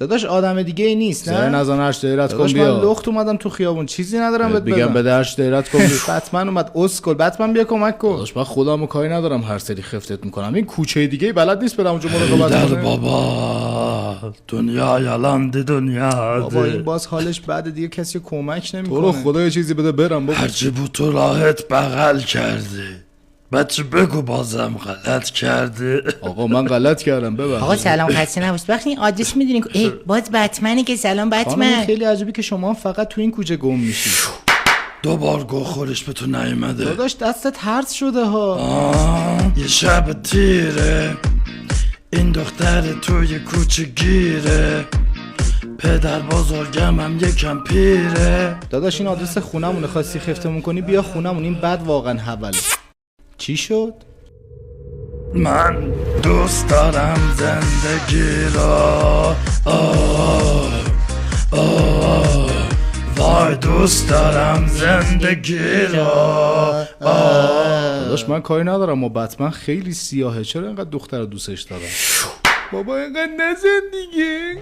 داداش آدم دیگه ای نیست نه نزن 8 دقیقت کن داداش بیا. من لخت اومدم تو خیابون چیزی ندارم بهت میگم بده 8 دقیقت کن بیا. بتمن اومد اسکل بتمن بیا کمک کن. داداش من خودمو کاری ندارم هر سری خفتت میکنم. این کوچه دیگه بلد نیست برم اونجا مراقبت کنه. بابا دنیا یالنده دنیا بابا این باز حالش بعد دیگه کسی کمک نمیکنه. تو رو خدا یه چیزی بده برم بابا. هرچی بود تو راحت بغل کردی بچه بگو بازم غلط کرده. آقا من غلط کردم ببخشید. آقا سلام خسته نباشید. وقتی این آدرس میدونین ای باز بتمنه که سلام خانم بتمن. خیلی عجیبه که شما فقط تو این کوچه گم میشید. 2 بار گو خورش به تو نیومده. داداش دستت هرز شده ها. یه شب تیره این دختر توی کوچه گیره پدر بزرگم هم یکم پیره. داداش این آدرس خونمونه خواستی خفتمون کنی بیا خونمون این بد واقعا حوله. چی شد؟ من دوست دارم زندگی را وای دوست دارم زندگی را داداش من کاری ندارم و بتمن خیلی سیاهه چرا اینقدر دختر رو دوستش دارم. بابا اینقدر نزن دیگه.